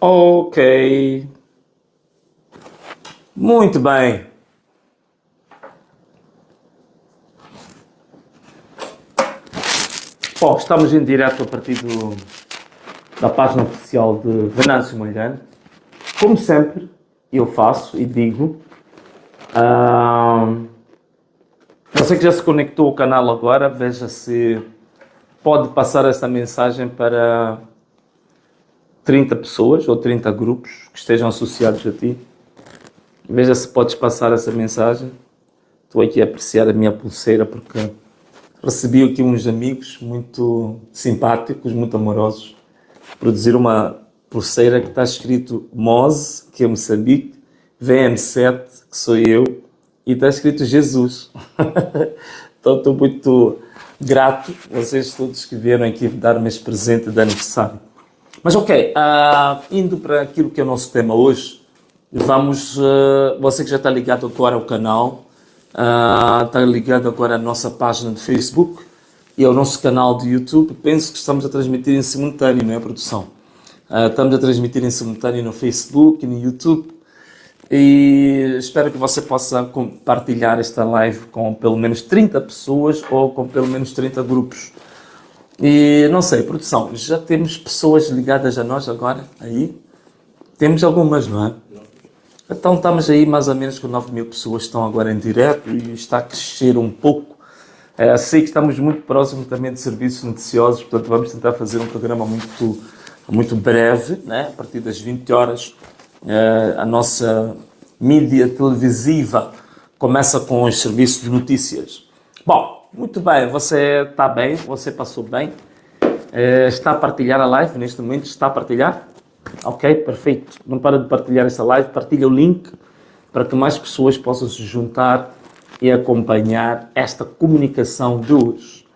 Ok, muito bem. Bom, estamos em direto a partir da página oficial de Venâncio Molhano. Como sempre, eu faço e digo, você que já se conectou ao canal agora, veja se pode passar esta mensagem para 30 pessoas ou 30 grupos que estejam associados a ti. Veja se podes passar essa mensagem. Estou aqui a apreciar a minha pulseira porque recebi aqui uns amigos muito simpáticos, muito amorosos. Produzir uma pulseira que está escrito MOSE, que é Moçambique, VM7, que sou eu, e está escrito Jesus. Então estou muito grato a vocês todos que vieram aqui dar-me este presente de aniversário. Mas ok, indo para aquilo que é o nosso tema hoje, vamos, você que já está ligado agora ao canal, está ligado agora à nossa página de Facebook e ao nosso canal de YouTube, penso que estamos a transmitir em simultâneo, não é, produção? Estamos a transmitir em simultâneo no Facebook e no YouTube e espero que você possa compartilhar esta live com pelo menos 30 pessoas ou com pelo menos 30 grupos. E não sei, produção, já temos pessoas ligadas a nós agora aí? Temos algumas, não é? Então estamos aí mais ou menos com 9.000 pessoas que estão agora em direto e está a crescer um pouco. Sei que estamos muito próximos também de serviços noticiosos, portanto vamos tentar fazer um programa muito breve, né? A partir das 20 horas. A nossa mídia televisiva começa com os serviços de notícias. Bom, muito bem, você está bem, você passou bem. Está a partilhar a live neste momento? Está a partilhar? Ok, perfeito. Não para de partilhar esta live, partilha o link para que mais pessoas possam se juntar e acompanhar esta comunicação de hoje.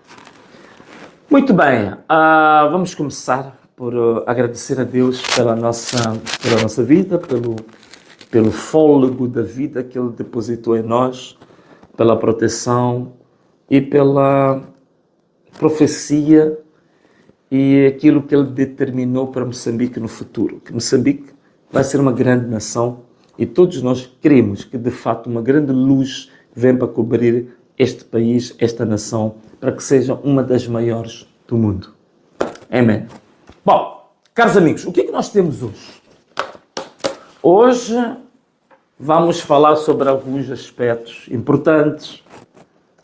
Muito bem, vamos começar por agradecer a Deus pela nossa vida, pelo fôlego da vida que Ele depositou em nós, pela proteção e pela profecia e aquilo que Ele determinou para Moçambique no futuro. Que Moçambique vai ser uma grande nação e todos nós queremos que, de fato, uma grande luz venha para cobrir este país, esta nação, para que seja uma das maiores do mundo. Amém. Bom, caros amigos, o que é que nós temos hoje? Hoje vamos falar sobre alguns aspectos importantes.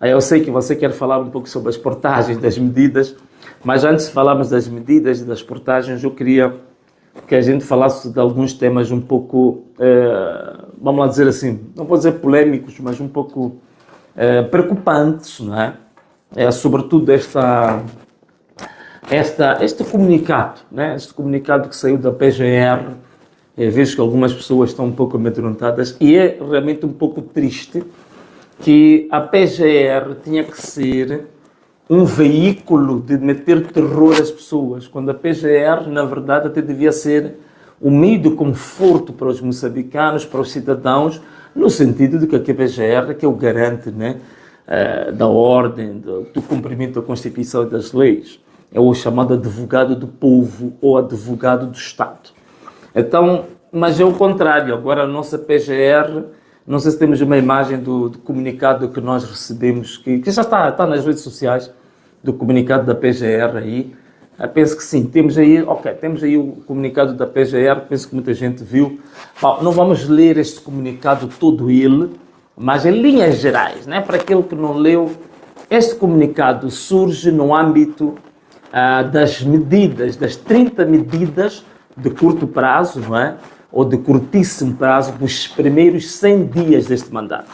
Eu sei que você quer falar um pouco sobre as portagens das medidas, mas antes de falarmos das medidas e das portagens, eu queria que a gente falasse de alguns temas um pouco, vamos lá dizer assim, não vou dizer polémicos, mas um pouco preocupantes, não é? Sobretudo este comunicado, né? Este comunicado que saiu da PGR, vejo que algumas pessoas estão um pouco amedrontadas e é realmente um pouco triste que a PGR tinha que ser um veículo de meter terror às pessoas, quando a PGR, na verdade, até devia ser um meio de conforto para os moçambicanos, para os cidadãos, no sentido de que a PGR que é o garante, né, da ordem, do cumprimento da Constituição e das leis. É o chamado advogado do povo ou advogado do Estado. Então, mas é o contrário. Agora a nossa PGR, não sei se temos uma imagem do comunicado que nós recebemos, que já está nas redes sociais, do comunicado da PGR aí. Penso que sim, temos aí o comunicado da PGR, penso que muita gente viu. Bom, não vamos ler este comunicado todo ele, mas em linhas gerais, né? Para aquele que não leu, este comunicado surge no âmbito das medidas, das 30 medidas de curto prazo, não é? Ou de curtíssimo prazo, dos primeiros 100 dias deste mandato.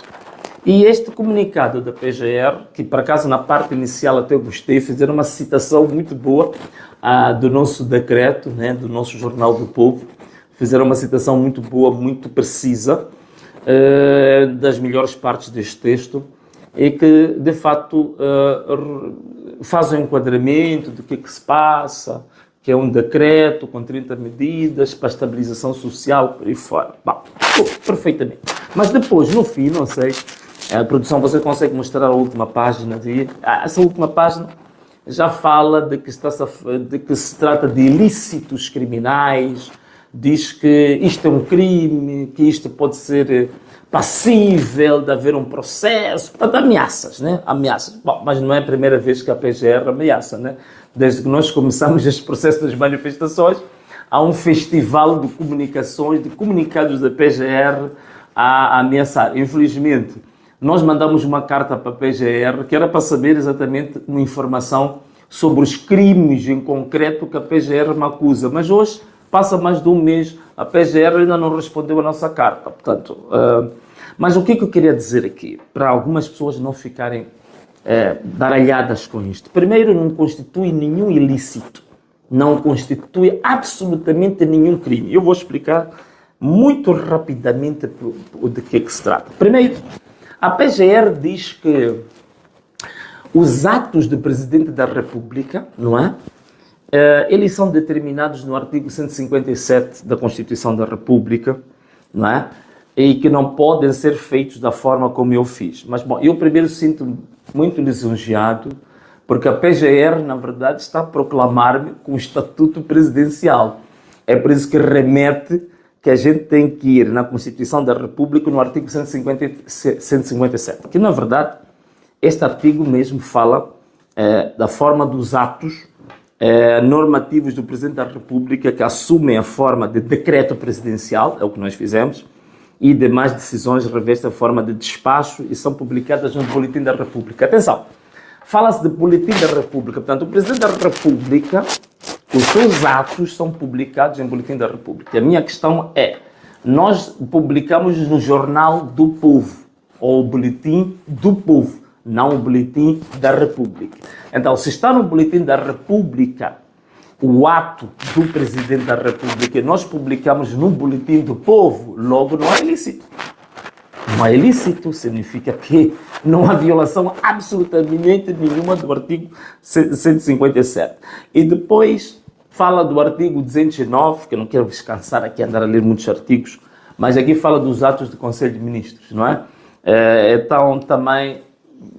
E este comunicado da PGR, que por acaso na parte inicial até eu gostei, fizeram uma citação muito boa do nosso decreto, né, do nosso Jornal do Povo, fizeram uma citação muito boa, muito precisa, das melhores partes deste texto, e que de facto faz um enquadramento do que se passa, que é um decreto com 30 medidas para a estabilização social, por aí fora. Bom, perfeitamente. Mas depois, no fim, não sei, a produção, você consegue mostrar a última página? Essa última página já fala de que se trata de ilícitos criminais, diz que isto é um crime, que isto pode ser passível de haver um processo, portanto, ameaças, né? Ameaças. Bom, mas não é a primeira vez que a PGR ameaça, né? Desde que nós começamos este processo das manifestações, há um festival de comunicações, de comunicados da PGR a ameaçar. Infelizmente, nós mandamos uma carta para a PGR que era para saber exatamente uma informação sobre os crimes em concreto que a PGR me acusa, mas hoje passa mais de um mês, a PGR ainda não respondeu a nossa carta. Portanto, mas o que eu queria dizer aqui, para algumas pessoas não ficarem baralhadas com isto? Primeiro, não constitui nenhum ilícito, não constitui absolutamente nenhum crime. Eu vou explicar muito rapidamente de que se trata. Primeiro, a PGR diz que os atos do Presidente da República, não é? Eles são determinados no artigo 157 da Constituição da República, não é? E que não podem ser feitos da forma como eu fiz. Mas, bom, eu primeiro sinto muito lisonjeado, porque a PGR, na verdade, está a proclamar-me com o estatuto presidencial. É por isso que remete que a gente tem que ir na Constituição da República, no artigo 157, que, na verdade, este artigo mesmo fala da forma dos atos normativos do Presidente da República que assumem a forma de decreto presidencial, é o que nós fizemos, e demais decisões revestem a forma de despacho e são publicadas no Boletim da República. Atenção, fala-se de Boletim da República, portanto, o Presidente da República, os seus atos são publicados em Boletim da República. A minha questão é, nós publicamos no Jornal do Povo, ou o Boletim do Povo, não o Boletim da República. Então, se está no Boletim da República o ato do Presidente da República, nós publicamos no Boletim do Povo, logo não é ilícito. Não é ilícito, significa que não há violação absolutamente nenhuma do artigo 157. E depois fala do artigo 209, que eu não quero descansar aqui, andar a ler muitos artigos, mas aqui fala dos atos do Conselho de Ministros, não é? Então, também,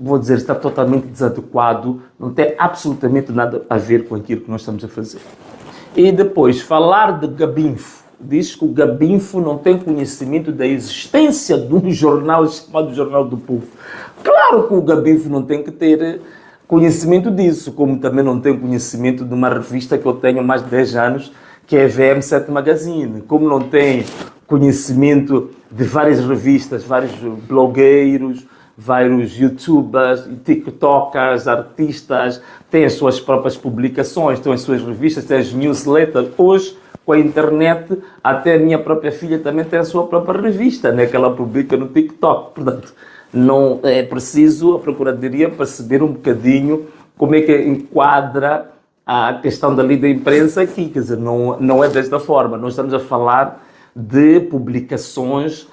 vou dizer, está totalmente desadequado, não tem absolutamente nada a ver com aquilo que nós estamos a fazer. E depois, falar de Gabinfo. Diz que o Gabinfo não tem conhecimento da existência de um jornal chamado Jornal do Povo. Claro que o Gabinfo não tem que ter conhecimento disso, como também não tem conhecimento de uma revista que eu tenho há mais de 10 anos, que é a VM7 Magazine. Como não tem conhecimento de várias revistas, vários blogueiros, vários youtubers, tiktokers, artistas, têm as suas próprias publicações, têm as suas revistas, têm as newsletters. Hoje, com a internet, até a minha própria filha também tem a sua própria revista, né, que ela publica no TikTok. Portanto, não é preciso a Procuradoria perceber um bocadinho como é que enquadra a questão da lei da imprensa aqui. Quer dizer, não é desta forma. Nós estamos a falar de publicações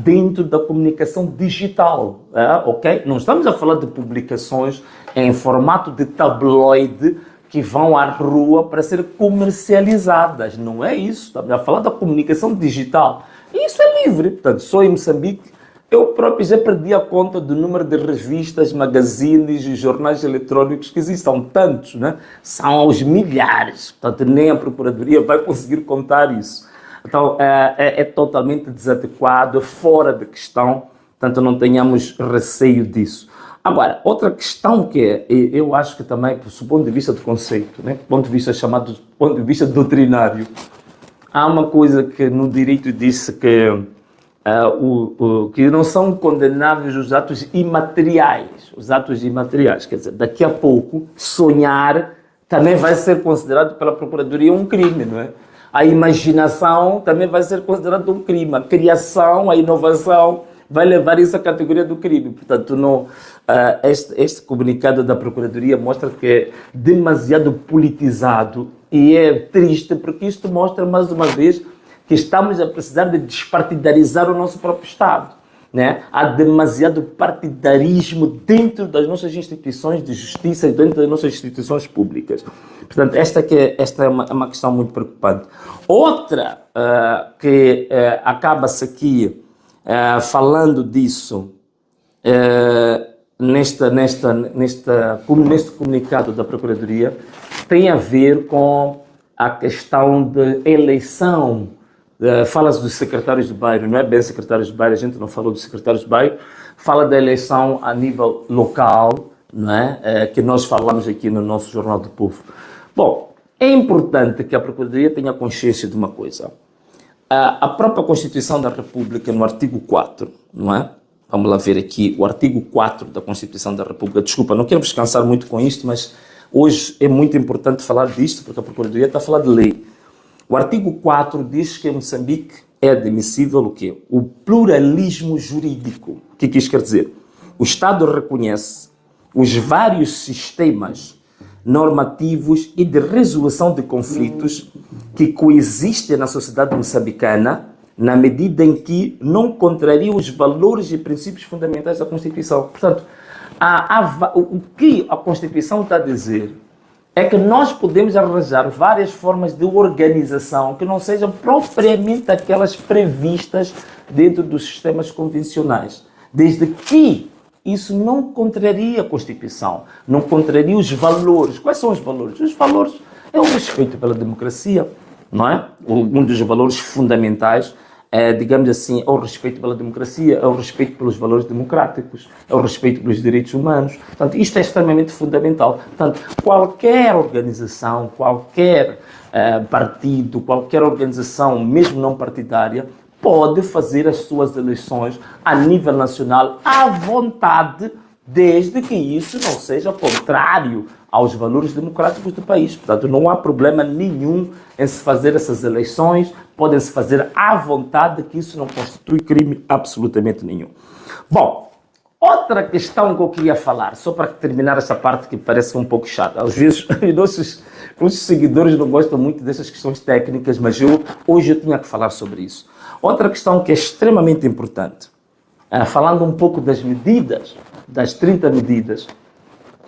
dentro da comunicação digital, ok? Não estamos a falar de publicações em formato de tabloide que vão à rua para ser comercializadas. Não é isso. Estamos a falar da comunicação digital. E isso é livre. Portanto, só em Moçambique, eu próprio já perdi a conta do número de revistas, magazines e jornais eletrónicos que existem. São tantos, né? São aos milhares. Portanto, nem a Procuradoria vai conseguir contar isso. Então, é totalmente desadequado, fora de questão. Portanto, não tenhamos receio disso. Agora, outra questão que eu acho que também, do ponto de vista do conceito, né, do ponto de vista chamado, do ponto de vista doutrinário, há uma coisa que no direito disse que, que não são condenáveis os atos imateriais. Os atos imateriais, quer dizer, daqui a pouco, sonhar também vai ser considerado pela Procuradoria um crime, não é? A imaginação também vai ser considerado um crime. A criação, a inovação vai levar isso à categoria do crime. Portanto, este comunicado da Procuradoria mostra que é demasiado politizado e é triste porque isto mostra, mais uma vez, que estamos a precisar de despartidarizar o nosso próprio Estado. Né? Há demasiado partidarismo dentro das nossas instituições de justiça e dentro das nossas instituições públicas. Portanto, esta é uma questão muito preocupante. Outra que acaba-se aqui falando disso neste comunicado da Procuradoria tem a ver com a questão de eleição Fala-se dos secretários de bairro, não é bem secretários de bairro, a gente não falou dos secretários de bairro, fala da eleição a nível local, não é? Que nós falamos aqui no nosso Jornal do Povo. Bom, é importante que a Procuradoria tenha consciência de uma coisa. A própria Constituição da República, no artigo 4, não é? Vamos lá ver aqui o artigo 4 da Constituição da República. Desculpa, não quero vos cansar muito com isto, mas hoje é muito importante falar disto, porque a Procuradoria está a falar de lei. O artigo 4 diz que em Moçambique é admissível o quê? O pluralismo jurídico. O que isto quer dizer? O Estado reconhece os vários sistemas normativos e de resolução de conflitos que coexistem na sociedade moçambicana na medida em que não contrariam os valores e princípios fundamentais da Constituição. Portanto, o que a Constituição está a dizer é que nós podemos arranjar várias formas de organização que não sejam propriamente aquelas previstas dentro dos sistemas convencionais, desde que isso não contraria a Constituição, não contraria os valores. Quais são os valores? Os valores é o respeito pela democracia, não é? Um dos valores fundamentais é, digamos assim, é o respeito pela democracia, é o respeito pelos valores democráticos, é o respeito pelos direitos humanos. Portanto, isto é extremamente fundamental. Portanto, qualquer organização, qualquer partido, qualquer organização, mesmo não partidária, pode fazer as suas eleições a nível nacional à vontade, desde que isso não seja contrário aos valores democráticos do país. Portanto, não há problema nenhum em se fazer essas eleições, podem-se fazer à vontade, que isso não constitui crime absolutamente nenhum. Bom, outra questão que eu queria falar, só para terminar essa parte que parece um pouco chata. Às vezes, os seguidores não gostam muito dessas questões técnicas, mas hoje eu tinha que falar sobre isso. Outra questão que é extremamente importante, falando um pouco das medidas, das 30 medidas,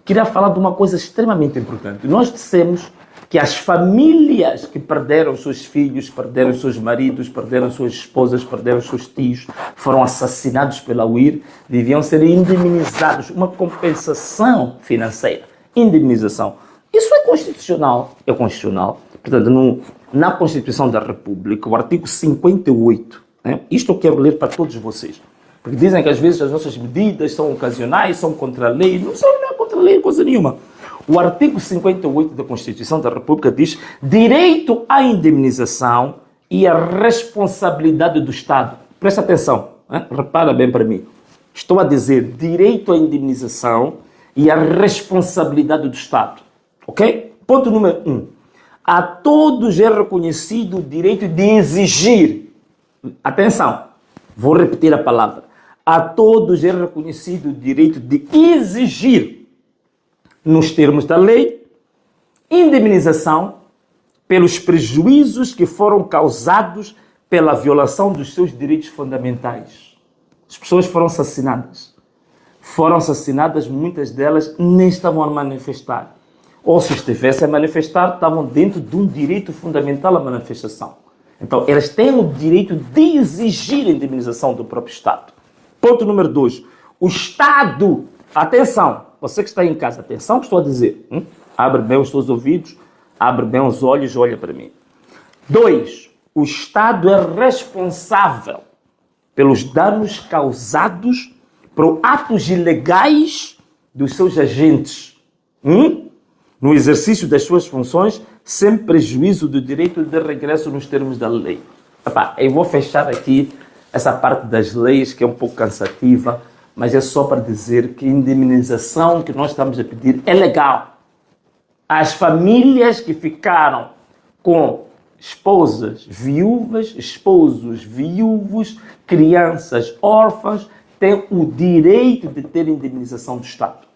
queria falar de uma coisa extremamente importante. Nós dissemos que as famílias que perderam seus filhos, perderam seus maridos, perderam suas esposas, perderam seus tios, foram assassinados pela UIR, deviam ser indemnizados, uma compensação financeira, indemnização. Isso é constitucional, é constitucional. Portanto, na Constituição da República, o artigo 58, né? Isto eu quero ler para todos vocês, porque dizem que às vezes as nossas medidas são ocasionais, são contra a lei, não é contra a lei, coisa nenhuma. O artigo 58 da Constituição da República diz direito à indemnização e à responsabilidade do Estado. Presta atenção, né? Repara bem para mim. Estou a dizer direito à indemnização e à responsabilidade do Estado. Ok? Ponto número 1. A todos é reconhecido o direito de exigir. Atenção, vou repetir a palavra. A todos é reconhecido o direito de exigir, nos termos da lei, indemnização pelos prejuízos que foram causados pela violação dos seus direitos fundamentais. As pessoas foram assassinadas. Muitas delas nem estavam a manifestar. Ou se estivessem a manifestar, estavam dentro de um direito fundamental à manifestação. Então, elas têm o direito de exigir a indemnização do próprio Estado. Ponto número 2. O Estado, atenção, você que está em casa, atenção que estou a dizer. Abre bem os seus ouvidos, abre bem os olhos, olha para mim. 2. O Estado é responsável pelos danos causados por atos ilegais dos seus agentes. No exercício das suas funções, sem prejuízo do direito de regresso nos termos da lei. Eu vou fechar aqui essa parte das leis, que é um pouco cansativa, mas é só para dizer que a indemnização que nós estamos a pedir é legal. As famílias que ficaram com esposas viúvas, esposos viúvos, crianças órfãs, têm o direito de ter indemnização do Estado.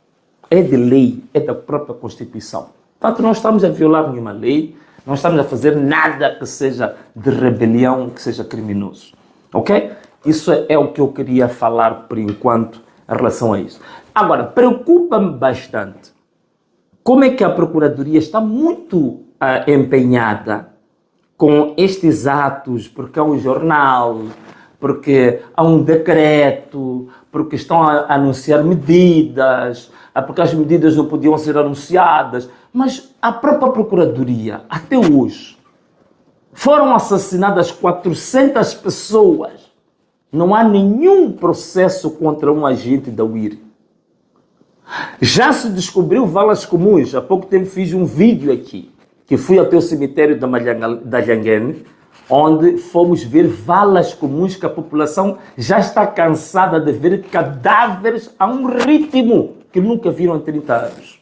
É de lei, é da própria Constituição. Portanto, não estamos a violar nenhuma lei, não estamos a fazer nada que seja de rebelião, que seja criminoso. Ok? Isso é o que eu queria falar por enquanto em relação a isso. Agora, preocupa-me bastante como é que a Procuradoria está muito empenhada com estes atos, porque há um jornal, porque há um decreto, porque estão a anunciar medidas, porque as medidas não podiam ser anunciadas. Mas a própria Procuradoria, até hoje, Foram assassinadas 400 pessoas. Não há nenhum processo contra um agente da UIR. Já se descobriu valas comuns. Há pouco tempo fiz um vídeo aqui, que fui até o cemitério da Lhanguene, onde fomos ver valas comuns que a população já está cansada de ver cadáveres a um ritmo que nunca viram em 30 anos.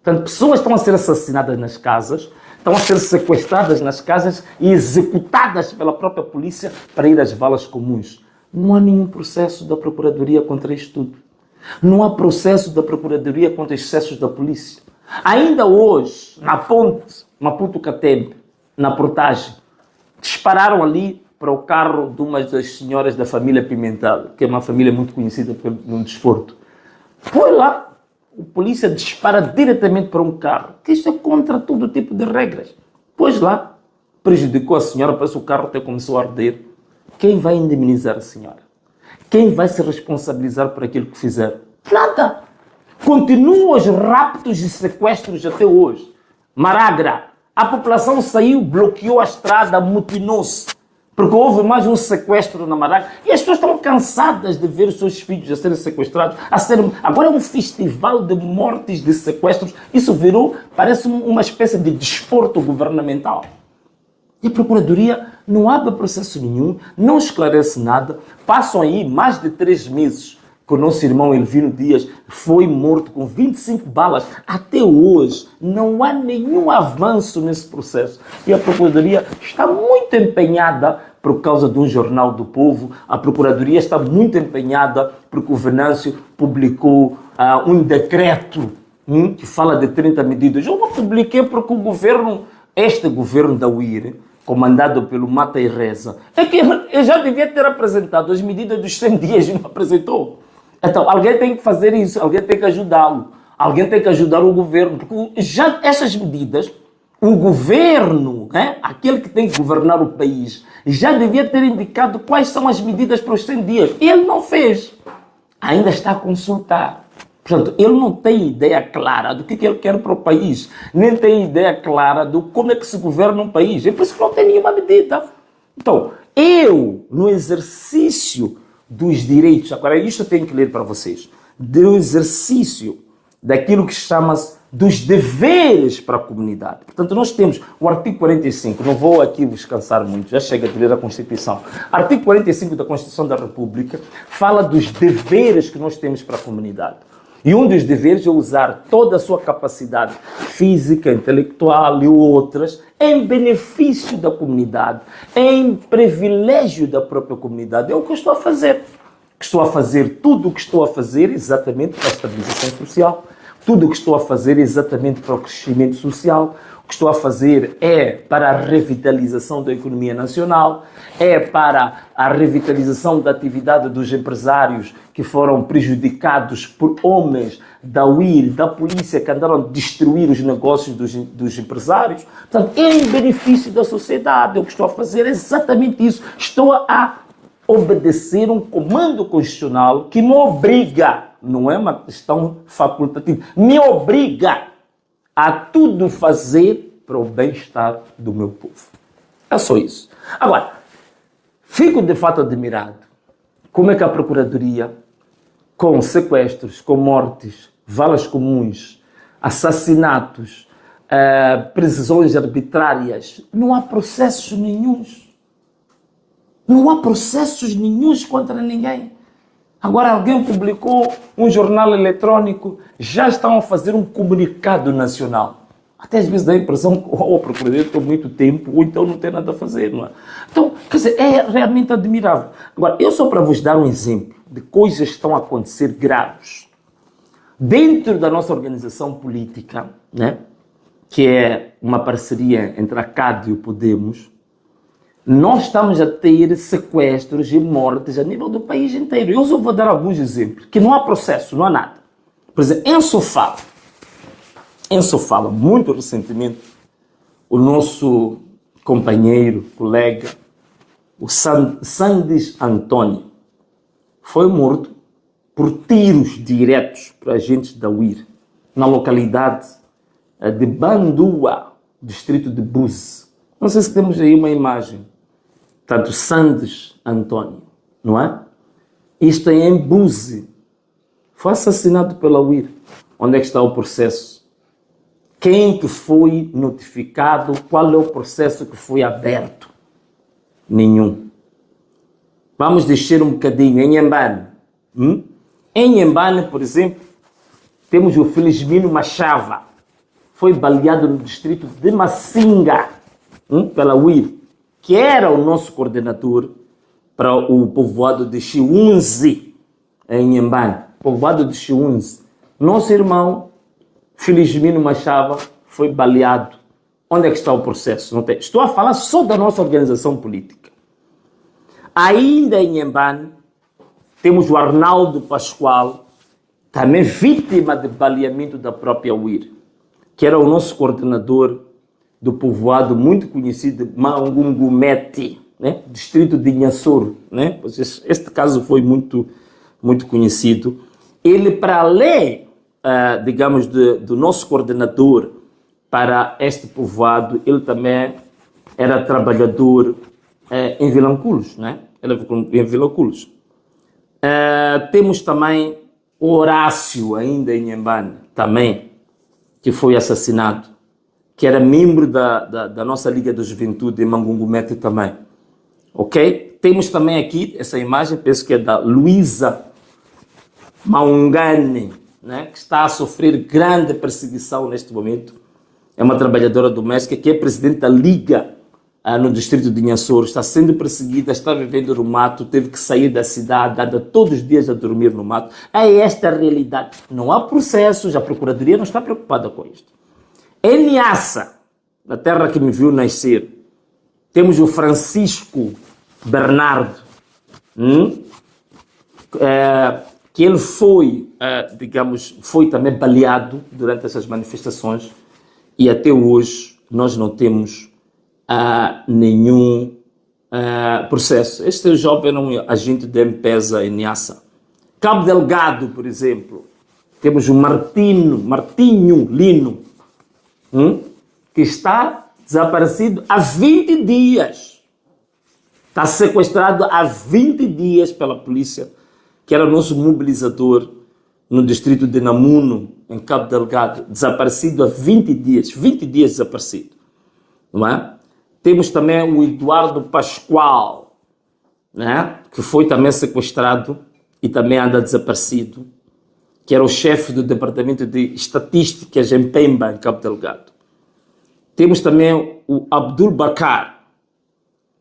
Portanto, pessoas estão a ser assassinadas nas casas, estão a ser sequestradas nas casas e executadas pela própria polícia para ir às valas comuns. Não há nenhum processo da Procuradoria contra isto tudo. Não há processo da Procuradoria contra excessos da polícia. Ainda hoje, na ponte, Maputo-Catembe, na portagem, dispararam ali para o carro de uma das senhoras da família Pimentel, que é uma família muito conhecida no desporto. Foi lá, a polícia dispara diretamente para um carro, que isto é contra todo tipo de regras. Pois lá, prejudicou a senhora, parece que o carro até começou a arder. Quem vai indemnizar a senhora? Quem vai se responsabilizar por aquilo que fizeram? Nada. Continuam os raptos e sequestros até hoje. Maragra, a população saiu, bloqueou a estrada, mutinou-se, porque houve mais um sequestro na Maragra. E as pessoas estão cansadas de ver os seus filhos a serem sequestrados. Agora é um festival de mortes, de sequestros. Isso virou, parece uma espécie de desporto governamental. E a Procuradoria não abre processo nenhum, não esclarece nada. Passam aí mais de 3 meses que o nosso irmão Elvino Dias foi morto com 25 balas. Até hoje não há nenhum avanço nesse processo. E a Procuradoria está muito empenhada por causa de um jornal do povo. A Procuradoria está muito empenhada porque o Venâncio publicou um decreto que fala de 30 medidas. Eu não publiquei porque o governo, este governo da UIR, comandado pelo Mata e Reza, é que eu já devia ter apresentado as medidas dos 100 dias e não apresentou. Então, alguém tem que fazer isso, alguém tem que ajudá-lo, alguém tem que ajudar o governo, porque já essas medidas, o governo, aquele que tem que governar o país, já devia ter indicado quais são as medidas para os 100 dias. Ele não fez, ainda está a consultar. Portanto, ele não tem ideia clara do que ele quer para o país, nem tem ideia clara de como é que se governa um país. É por isso que não tem nenhuma medida. Então, eu, no exercício dos direitos, agora isto eu tenho que ler para vocês, do exercício daquilo que chama-se dos deveres para a comunidade. Portanto, nós temos o artigo 45, não vou aqui vos cansar muito, já chega de ler a Constituição. Artigo 45 da Constituição da República fala dos deveres que nós temos para a comunidade. E um dos deveres é usar toda a sua capacidade física, intelectual e outras em benefício da comunidade, em privilégio da própria comunidade. É o que eu estou a fazer. Estou a fazer tudo o que estou a fazer exatamente para a estabilização social. Tudo o que estou a fazer exatamente para o crescimento social. O que estou a fazer é para a revitalização da economia nacional, é para a revitalização da atividade dos empresários que foram prejudicados por homens da UIR, da polícia, que andaram a destruir os negócios dos empresários. Portanto, é em benefício da sociedade. O que estou a fazer é exatamente isso. Estou a obedecer um comando constitucional que me obriga, não é uma questão facultativa, me obriga a tudo fazer para o bem-estar do meu povo. É só isso. Agora, fico de fato admirado como é que a Procuradoria, com sequestros, com mortes, valas comuns, assassinatos, prisões arbitrárias, não há processos nenhuns. Não há processos nenhuns contra ninguém. Agora alguém publicou um jornal eletrônico, já estão a fazer um comunicado nacional. Até às vezes dá a impressão que o Procurador tem muito tempo, ou então não tem nada a fazer, não é? Então, quer dizer, é realmente admirável. Agora, eu só para vos dar um exemplo de coisas que estão a acontecer graves. Dentro da nossa organização política, né, que é uma parceria entre a CAD e o Podemos, nós estamos a ter sequestros e mortes a nível do país inteiro. Eu só vou dar alguns exemplos, que não há processo, não há nada. Por exemplo, em Sofala, muito recentemente, o nosso companheiro, colega, o Sandis Antônio, foi morto por tiros diretos para agentes da UIR, na localidade de Bandua, distrito de Buse. Não sei se temos aí uma imagem. Portanto, Sandes Antônio, não é? Isto é em Buzi. Foi assassinado pela UIR. Onde é que está o processo? Quem que foi notificado? Qual é o processo que foi aberto? Nenhum. Vamos descer um bocadinho em Inhambane. Em Inhambane, por exemplo, temos o Felizmino Machava. Foi baleado no distrito de Massinga, pela UIR, que era o nosso coordenador para o povoado de Chiunzi, em Inhambane. Povoado de Chiunzi. Nosso irmão, Felizmino Machava, foi baleado. Onde é que está o processo? Não tem. Estou a falar só da nossa organização política. Ainda em Inhambane, temos o Arnaldo Pascoal, também vítima de baleamento da própria UIR, que era o nosso coordenador do povoado muito conhecido de Mangungumete, né? Distrito de Inhassoro, né? Este caso foi muito conhecido. Ele, para além, digamos, do nosso coordenador para este povoado, ele também era trabalhador em Vilanculos, né? Ele em Vilanculos. Temos também o Horácio, ainda em Inhambane, também, que foi assassinado, que era membro da nossa Liga da Juventude em Mangungumete também. Ok? Temos também aqui essa imagem, penso que é da Luísa Maungane, né? Que está a sofrer grande perseguição neste momento. É uma trabalhadora doméstica que é presidente da Liga no distrito de Inhassoro, está sendo perseguida, está vivendo no mato, teve que sair da cidade, anda todos os dias a dormir no mato. É esta a realidade. Não há processos, a Procuradoria não está preocupada com isto. Em Niassa, na terra que me viu nascer, temos o Francisco Bernardo, que ele foi, digamos, foi também baleado durante essas manifestações e até hoje nós não temos nenhum processo. Este jovem era um agente de M-Pesa em Niassa. Cabo Delgado, por exemplo, temos o Martinho Lino, que está desaparecido há 20 dias. Está sequestrado há 20 dias pela polícia, que era o nosso mobilizador no distrito de Namuno, em Cabo Delgado, desaparecido há 20 dias. 20 dias desaparecido. Não é? Temos também o Eduardo Pascoal, né? Que foi também sequestrado e também anda desaparecido, que era o chefe do Departamento de Estatísticas em Pemba, em Cabo Delgado. Temos também o Abdul Bakar,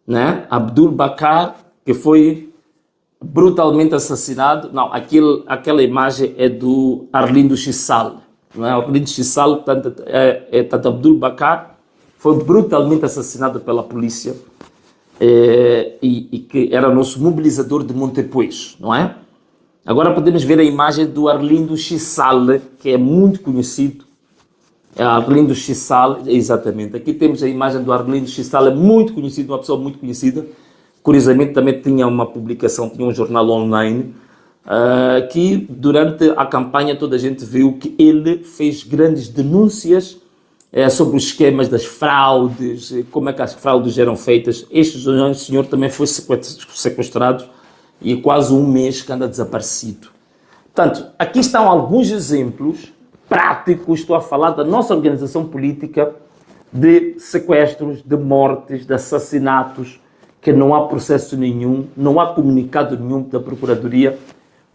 né? Abdul Bakar, que foi brutalmente assassinado. Não, aquela imagem é do Arlindo Chissal, não é? Arlindo Chissal, tanto Abdul Bakar, foi brutalmente assassinado pela polícia e que era nosso mobilizador de Montepuez, não é? Agora podemos ver a imagem do Arlindo Chissal, que é muito conhecido. Arlindo Chissal, exatamente. Aqui temos a imagem do Arlindo Chissal, é muito conhecido, uma pessoa muito conhecida. Curiosamente também tinha uma publicação, tinha um jornal online, que durante a campanha toda a gente viu que ele fez grandes denúncias sobre os esquemas das fraudes, como é que as fraudes eram feitas. Este senhor também foi sequestrado e quase um mês que anda desaparecido. Portanto, aqui estão alguns exemplos práticos, estou a falar da nossa organização política, de sequestros, de mortes, de assassinatos, que não há processo nenhum, não há comunicado nenhum da Procuradoria,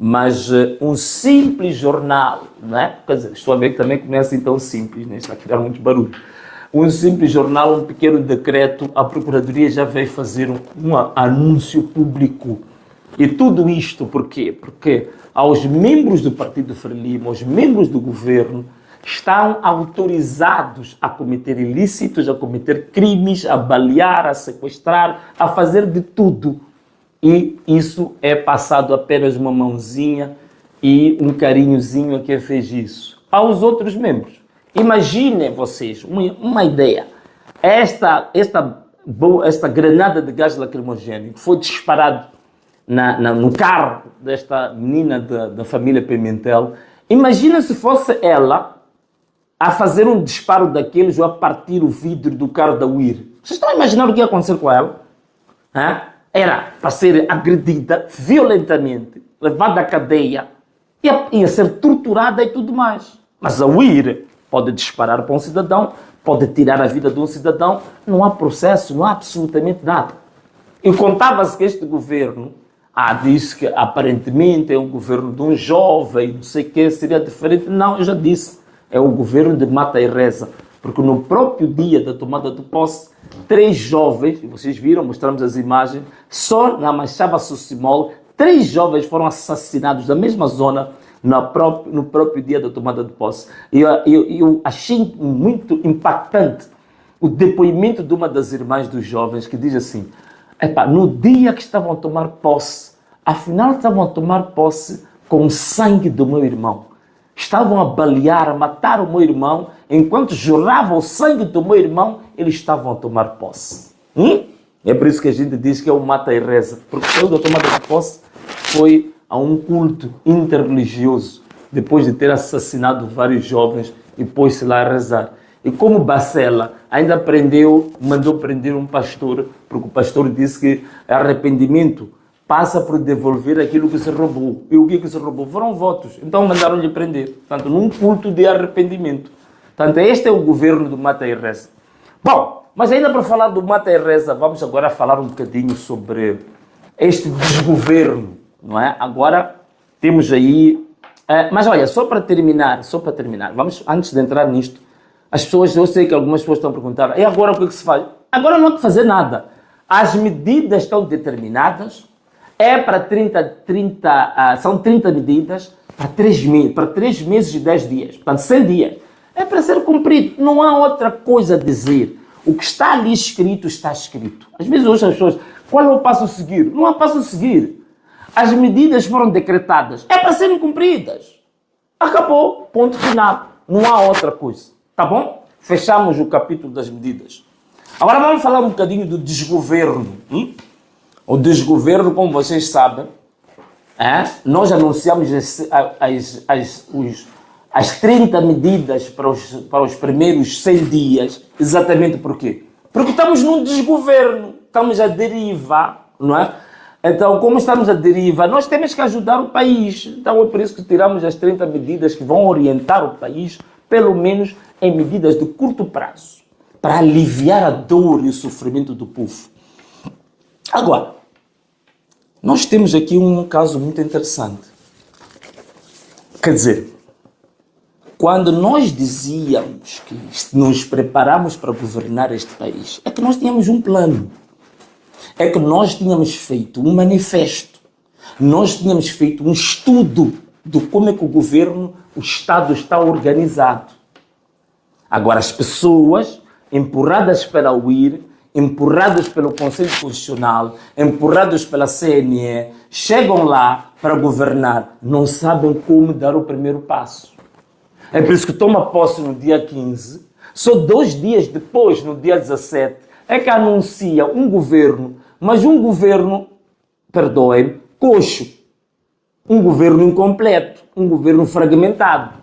mas um simples jornal, não é? Quer dizer, estou a ver que também começa então simples, né? Está a criar muito barulho. Um simples jornal, um pequeno decreto, a Procuradoria já veio fazer um anúncio público. E tudo isto por quê? Porque aos membros do Partido Frelimo, aos membros do governo, estão autorizados a cometer ilícitos, a cometer crimes, a balear, a sequestrar, a fazer de tudo. E isso é passado apenas uma mãozinha e um carinhozinho a quem fez isso. Aos outros membros. Imaginem vocês uma ideia. Esta granada de gás lacrimogéneo que foi disparado no carro desta menina da família Pimentel. Imagina se fosse ela a fazer um disparo daqueles ou a partir o vidro do carro da UIR. Vocês estão a imaginar o que ia acontecer com ela? Hã? Era para ser agredida violentamente, levada à cadeia, ia ser torturada e tudo mais. Mas ao ir, pode disparar para um cidadão, pode tirar a vida de um cidadão, não há processo, não há absolutamente nada. E contava-se que este governo, diz que aparentemente é um governo de um jovem, não sei o que, seria diferente. Não, eu já disse, é o governo de mata e reza. Porque no próprio dia da tomada de posse, 3 jovens, vocês viram, mostramos as imagens, só na Machava Sossimol, 3 jovens foram assassinados na mesma zona no próprio dia da tomada de posse. Eu achei muito impactante o depoimento de uma das irmãs dos jovens que diz assim, no dia que estavam a tomar posse, afinal estavam a tomar posse com o sangue do meu irmão. Estavam a balear, a matar o meu irmão, enquanto jorrava o sangue do meu irmão, eles estavam a tomar posse. É por isso que a gente diz que é o mata e reza, porque depois da tomada de posse foi a um culto interreligioso, depois de ter assassinado vários jovens e pôs-se lá a rezar. E como Bacela ainda mandou prender um pastor, porque o pastor disse que arrependimento passa por devolver aquilo que se roubou. E o que se roubou? Foram votos. Então mandaram-lhe prender. Portanto, num culto de arrependimento. Portanto, este é o governo do Mata e Reza. Bom, mas ainda para falar do Mata e Reza, vamos agora falar um bocadinho sobre este desgoverno, não é? Agora temos aí... mas olha, só para terminar, vamos, antes de entrar nisto, as pessoas, eu sei que algumas pessoas estão a perguntar, e agora o que se faz? Agora não há que fazer nada. As medidas estão determinadas, são 30 medidas para 3 meses e 10 dias, portanto 100 dias. É para ser cumprido, não há outra coisa a dizer. O que está ali escrito, está escrito. Às vezes hoje as pessoas, qual é o passo a seguir? Não há passo a seguir. As medidas foram decretadas, é para serem cumpridas. Acabou, ponto final. Não há outra coisa, tá bom? Fechamos o capítulo das medidas. Agora vamos falar um bocadinho do desgoverno. O desgoverno, como vocês sabem, nós anunciamos as 30 medidas para os primeiros 100 dias. Exatamente por quê? Porque estamos num desgoverno, estamos à deriva, não é? Então, como estamos à deriva, nós temos que ajudar o país. Então, é por isso que tiramos as 30 medidas que vão orientar o país, pelo menos em medidas de curto prazo, para aliviar a dor e o sofrimento do povo. Agora, nós temos aqui um caso muito interessante. Quer dizer, quando nós dizíamos que nos preparamos para governar este país, é que nós tínhamos um plano. É que nós tínhamos feito um manifesto. Nós tínhamos feito um estudo de como é que o governo, o Estado está organizado. Agora, as pessoas, empurradas pela UIR, empurrados pelo Conselho Constitucional, empurrados pela CNE, chegam lá para governar, não sabem como dar o primeiro passo. É por isso que toma posse no dia 15, só 2 dias depois, no dia 17, é que anuncia um governo, mas um governo, perdoem, coxo, um governo incompleto, um governo fragmentado.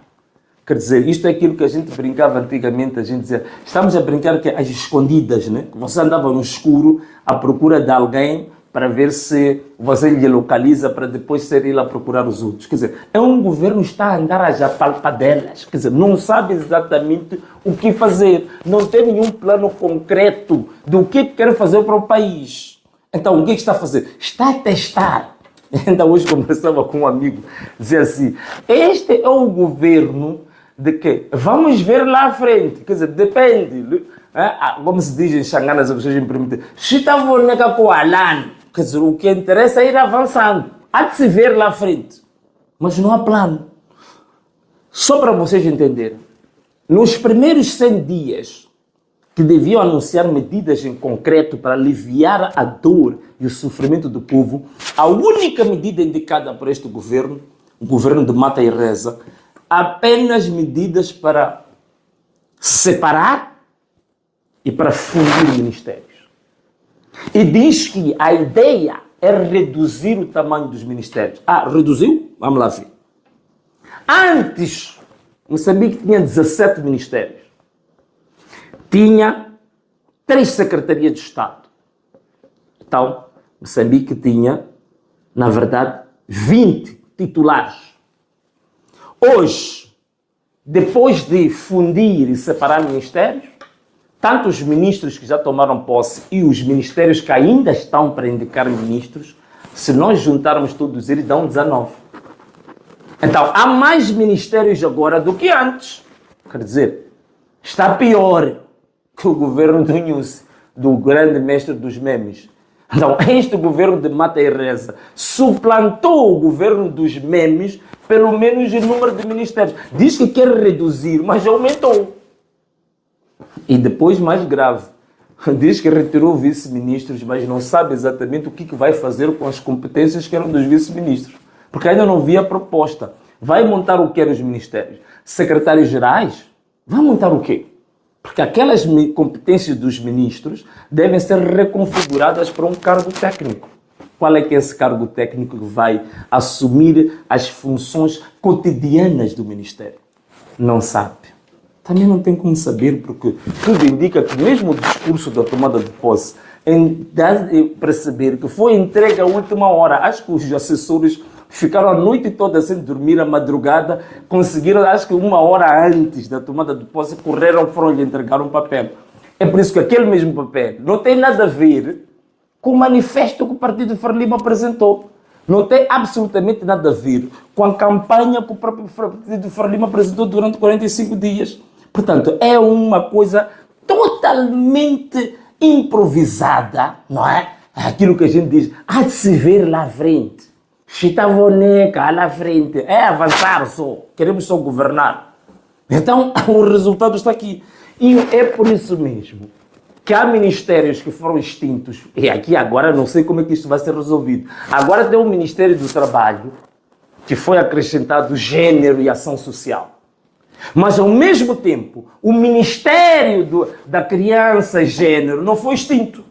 Quer dizer, isto é aquilo que a gente brincava antigamente, a gente dizia, estamos a brincar que às escondidas, né? Você andava no escuro à procura de alguém para ver se você lhe localiza para depois ser ele a procurar os outros. Quer dizer, é um governo que está a andar às apalpadelas, quer dizer, não sabe exatamente o que fazer, não tem nenhum plano concreto do que quer fazer para o país. Então, o que está a fazer? Está a testar. Ainda hoje conversava com um amigo, dizia assim, este é o governo de que vamos ver lá à frente, quer dizer, depende, como se diz em Xangana, as pessoas me permitem, se está vonega com Alan, quer dizer, o que interessa é ir avançando, há de se ver lá à frente, mas não há plano. Só para vocês entenderem, nos primeiros 100 dias que deviam anunciar medidas em concreto para aliviar a dor e o sofrimento do povo, a única medida indicada por este governo, o governo de Mata e Reza, apenas medidas para separar e para fundir ministérios. E diz que a ideia é reduzir o tamanho dos ministérios. Reduziu? Vamos lá ver. Antes, Moçambique tinha 17 ministérios. Tinha 3 secretarias de Estado. Então, Moçambique tinha, na verdade, 20 titulares. Hoje, depois de fundir e separar ministérios, tanto os ministros que já tomaram posse e os ministérios que ainda estão para indicar ministros, se nós juntarmos todos eles, dão 19. Então, há mais ministérios agora do que antes. Quer dizer, está pior que o governo do Nussi, do grande mestre dos memes. Então, este governo de Mata e Reza suplantou o governo dos memes, pelo menos em número de ministérios. Diz que quer reduzir, mas aumentou. E depois, mais grave, diz que retirou vice-ministros, mas não sabe exatamente o que vai fazer com as competências que eram dos vice-ministros. Porque ainda não vi a proposta. Vai montar o que nos ministérios? Secretários gerais? Vai montar o quê? Porque aquelas competências dos ministros devem ser reconfiguradas para um cargo técnico. Qual é que é esse cargo técnico que vai assumir as funções cotidianas do ministério? Não sabe. Também não tem como saber, porque tudo indica que mesmo o discurso da tomada de posse dá de perceber que foi entregue à última hora. Acho que os assessores ficaram a noite toda sem dormir, a madrugada, conseguiram, acho que 1 hora antes da tomada de posse, correram, foram lhe entregar um papel. É por isso que aquele mesmo papel não tem nada a ver com o manifesto que o Partido Frelimo apresentou. Não tem absolutamente nada a ver com a campanha que o próprio Partido Frelimo apresentou durante 45 dias. Portanto, é uma coisa totalmente improvisada, não é? Aquilo que a gente diz, há de se ver lá à frente. Chitavoneca, lá à frente. É avançar só. Queremos só governar. Então, o resultado está aqui. E é por isso mesmo que há ministérios que foram extintos. E aqui agora não sei como é que isto vai ser resolvido. Agora tem o Ministério do Trabalho, que foi acrescentado Gênero e Ação Social. Mas, ao mesmo tempo, o Ministério da Criança e Gênero não foi extinto.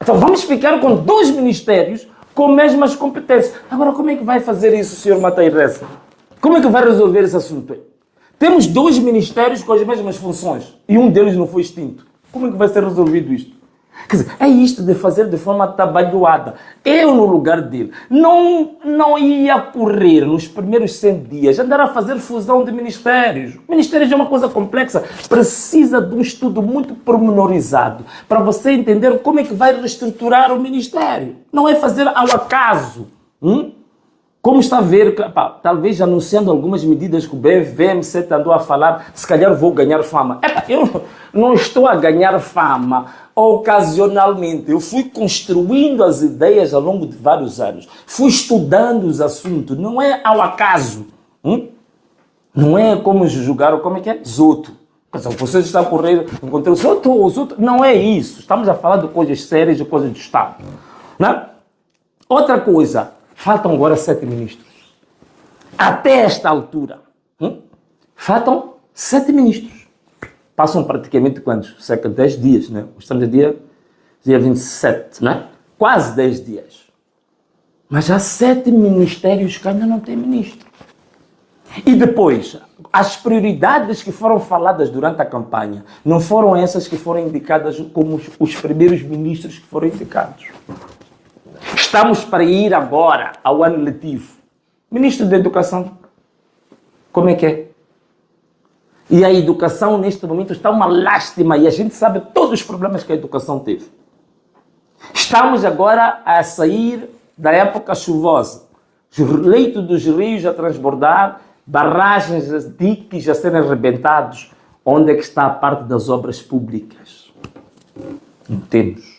Então, vamos ficar com 2 ministérios com as mesmas competências. Agora, como é que vai fazer isso, Sr. Mata e Reza? Como é que vai resolver esse assunto? Temos 2 ministérios com as mesmas funções e um deles não foi extinto. Como é que vai ser resolvido isto? Quer dizer, é isto de fazer de forma trabalhada. Eu, no lugar dele, não ia correr nos primeiros 100 dias, andar a fazer fusão de ministérios. Ministérios é uma coisa complexa, precisa de um estudo muito pormenorizado para você entender como é que vai reestruturar o ministério. Não é fazer ao acaso. Como está a ver, talvez anunciando algumas medidas que o BVMC andou a falar, se calhar vou ganhar fama. Eu não estou a ganhar fama ocasionalmente. Eu fui construindo as ideias ao longo de vários anos. Fui estudando os assuntos. Não é ao acaso. Não é como julgar, como é que é? Zoto. Vocês estão a correr, encontrei o Zoto. Não é isso. Estamos a falar de coisas sérias, de coisas do Estado. Não? Outra coisa. Faltam agora 7 ministros. Até esta altura, faltam 7 ministros. Passam praticamente quantos? Cerca de 10 dias, né? Estamos no dia 27, né? Quase 10 dias. Mas há 7 ministérios que ainda não têm ministro. E depois, as prioridades que foram faladas durante a campanha não foram essas que foram indicadas como os primeiros ministros que foram indicados. Estamos para ir agora ao ano letivo. Ministro da Educação, como é que é? E a educação neste momento está uma lástima e a gente sabe todos os problemas que a educação teve. Estamos agora a sair da época chuvosa. Os leitos dos rios a transbordar, barragens, diques a serem arrebentados. Onde é que está a parte das obras públicas? Não temos.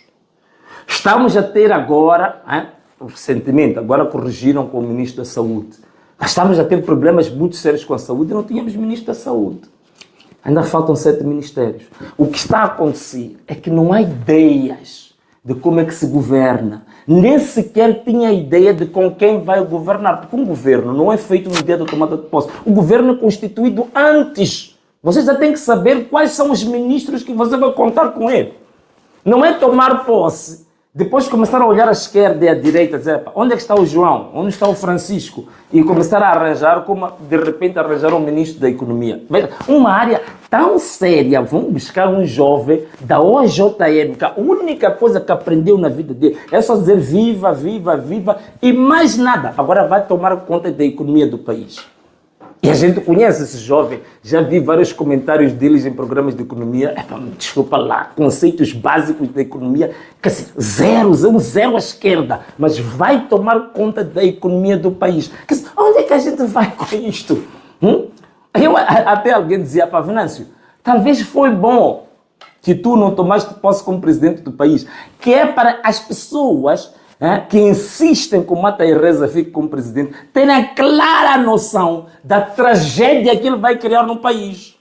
Estamos a ter agora, recentemente, agora corrigiram com o Ministro da Saúde, mas estamos a ter problemas muito sérios com a saúde e não tínhamos Ministro da Saúde. Ainda faltam 7 ministérios. O que está a acontecer é que não há ideias de como é que se governa. Nem sequer tinha ideia de com quem vai governar, porque um governo não é feito no dia da tomada de posse. O governo é constituído antes. Você já tem que saber quais são os ministros que você vai contar com ele. Não é tomar posse Depois começaram a olhar à esquerda e à direita, dizer, onde é que está o João? Onde está o Francisco? E começaram a arranjar, como de repente arranjaram o ministro da Economia. Veja, uma área tão séria, vão buscar um jovem da OJM, que a única coisa que aprendeu na vida dele é só dizer viva, viva, viva, e mais nada. Agora vai tomar conta da economia do país. E a gente conhece esse jovem, já vi vários comentários deles em programas de economia, desculpa lá, conceitos básicos da economia, quer dizer, zero à esquerda, mas vai tomar conta da economia do país. Quer dizer, onde é que a gente vai com isto? Até alguém dizia, Venâncio, talvez foi bom que tu não tomaste posse como presidente do país, que é para as pessoas que insistem que o Mata Reza fique como presidente, terem a clara noção da tragédia que ele vai criar no país.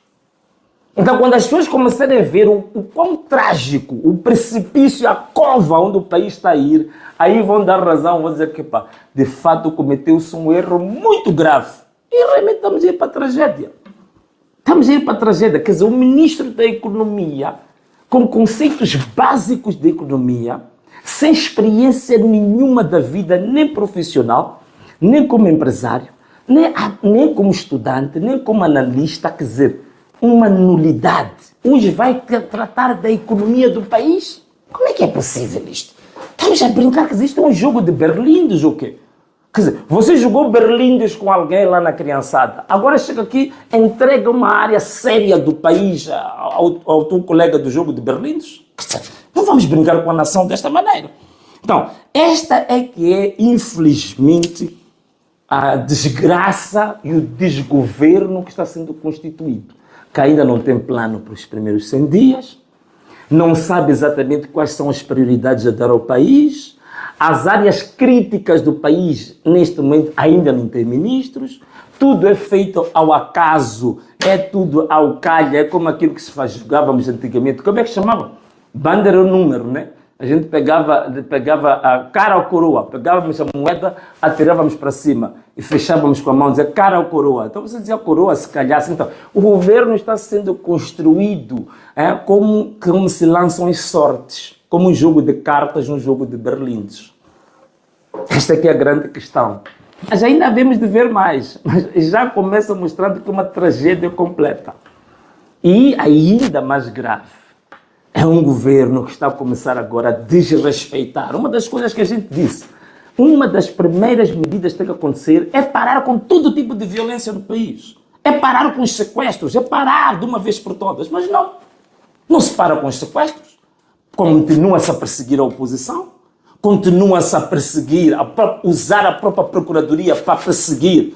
Então, quando as pessoas começarem a ver o quão trágico, o precipício, a cova onde o país está a ir, aí vão dar razão, vão dizer que, de fato, cometeu-se um erro muito grave. E realmente estamos a ir para a tragédia. Estamos a ir para a tragédia. Quer dizer, o ministro da Economia, com conceitos básicos de economia, sem experiência nenhuma da vida, nem profissional, nem como empresário, nem como estudante, nem como analista, quer dizer, uma nulidade. Hoje vai tratar da economia do país? Como é que é possível isto? Estamos a brincar, quer dizer, isto é um jogo de berlindes ou quê? Quer dizer, você jogou berlindes com alguém lá na criançada, agora chega aqui, entrega uma área séria do país ao teu colega do jogo de berlindes? Não vamos brincar com a nação desta maneira. Então, esta é que é, infelizmente, a desgraça e o desgoverno que está sendo constituído. Que ainda não tem plano para os primeiros 100 dias, não sabe exatamente quais são as prioridades a dar ao país, as áreas críticas do país, neste momento, ainda não tem ministros, tudo é feito ao acaso, é tudo ao calha, é como aquilo que se jogávamos antigamente. Como é que chamavam? Banda era o número, né? A gente pegava a cara ou coroa, pegávamos a moeda, atirávamos para cima e fechávamos com a mão, dizia cara ou coroa. Então você dizia coroa, se calhasse. Então, o governo está sendo construído como se lançam as sortes, como um jogo de cartas, um jogo de berlindes. Esta aqui é a grande questão. Mas ainda havemos de ver mais, mas já começa mostrando que é uma tragédia completa. E ainda mais grave, é um governo que está a começar agora a desrespeitar. Uma das coisas que a gente disse, uma das primeiras medidas que tem que acontecer é parar com todo tipo de violência no país. É parar com os sequestros, é parar de uma vez por todas. Mas não se para com os sequestros. Continua-se a perseguir a oposição, continua-se a perseguir, usar a própria procuradoria para perseguir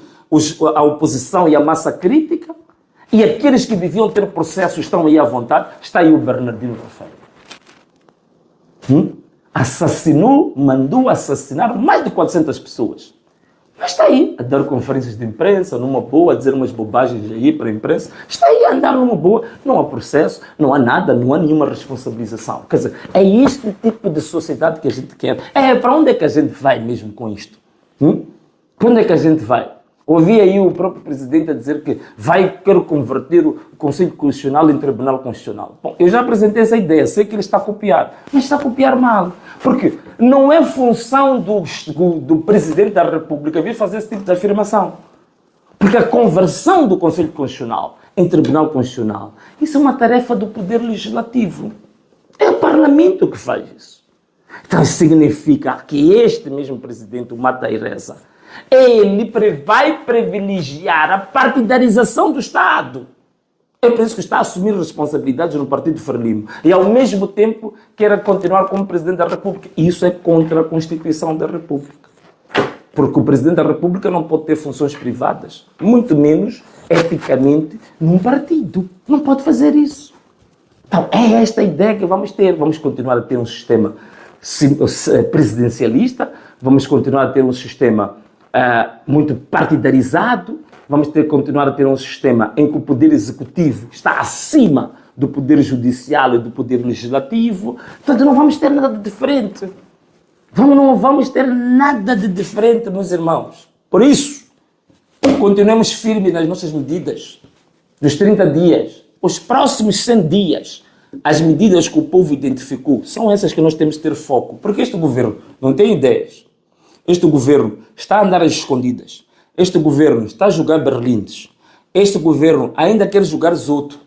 a oposição e a massa crítica. E aqueles que deviam ter processo estão aí à vontade. Está aí o Bernardino Rafael. Mandou assassinar mais de 400 pessoas. Mas está aí a dar conferências de imprensa, numa boa, a dizer umas bobagens aí para a imprensa. Está aí a andar numa boa. Não há processo, não há nada, não há nenhuma responsabilização. Quer dizer, é este tipo de sociedade que a gente quer. Para onde é que a gente vai mesmo com isto? Para onde é que a gente vai? Ouvi aí o próprio presidente a dizer que quer converter o Conselho Constitucional em Tribunal Constitucional. Bom, eu já apresentei essa ideia, sei que ele está a copiar, mas está a copiar mal. Porque não é função do Presidente da República vir fazer esse tipo de afirmação. Porque a conversão do Conselho Constitucional em Tribunal Constitucional, isso é uma tarefa do Poder Legislativo. É o Parlamento que faz isso. Então significa que este mesmo Presidente, o Mata Reza, ele vai privilegiar a partidarização do Estado. É por isso que está a assumir responsabilidades no Partido Frelimo. E ao mesmo tempo quer continuar como Presidente da República. E isso é contra a Constituição da República. Porque o Presidente da República não pode ter funções privadas. Muito menos, eticamente, num partido. Não pode fazer isso. Então, é esta a ideia que vamos ter. Vamos continuar a ter um sistema presidencialista. Vamos continuar a ter um sistema muito partidarizado, vamos continuar a ter um sistema em que o poder executivo está acima do poder judicial e do poder legislativo. Portanto, não vamos ter nada de diferente. Não vamos ter nada de diferente, meus irmãos. Por isso, continuemos firmes nas nossas medidas dos 30 dias. Os próximos 100 dias As medidas que o povo identificou são essas que nós temos que ter foco. Porque este governo não tem ideias. Este governo está a andar às escondidas. Este governo está a jogar berlindes. Este governo ainda quer jogar Zoto.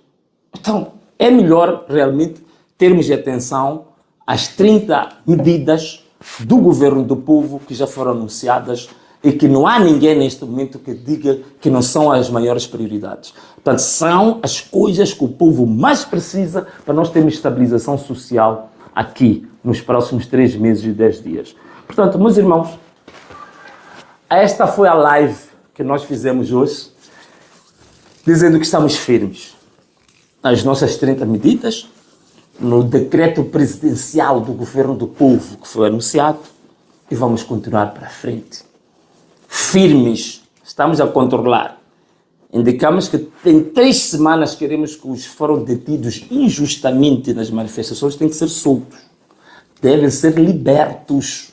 Então, é melhor realmente termos atenção às 30 medidas do governo do povo que já foram anunciadas e que não há ninguém neste momento que diga que não são as maiores prioridades. Portanto, são as coisas que o povo mais precisa para nós termos estabilização social aqui nos próximos 3 meses e 10 dias. Portanto, meus irmãos, esta foi a live que nós fizemos hoje, dizendo que estamos firmes nas nossas 30 medidas, no decreto presidencial do governo do povo que foi anunciado, e vamos continuar para frente. Firmes, estamos a controlar. Indicamos que em 3 semanas queremos que os que foram detidos injustamente nas manifestações têm que ser soltos. Devem ser libertos.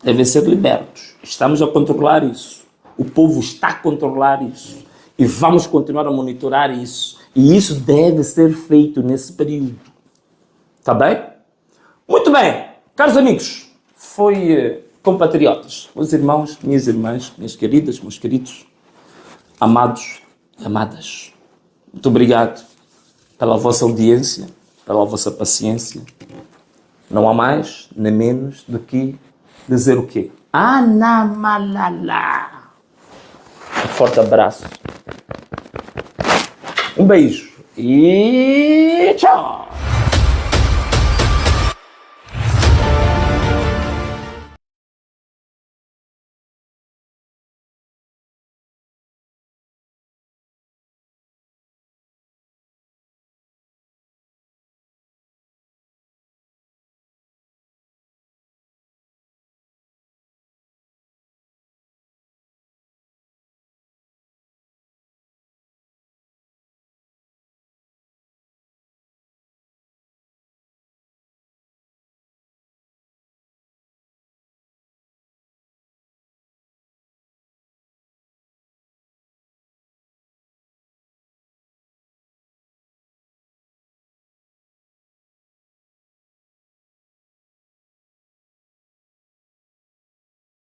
Devem ser libertos. Estamos a controlar isso. O povo está a controlar isso. E vamos continuar a monitorar isso. E isso deve ser feito nesse período. Está bem? Muito bem. Caros amigos, foi compatriotas, meus irmãos, minhas irmãs, minhas queridas, meus queridos, amados e amadas. Muito obrigado pela vossa audiência, pela vossa paciência. Não há mais nem menos do que dizer o quê? Anamalala. Um forte abraço. Um beijo e tchau.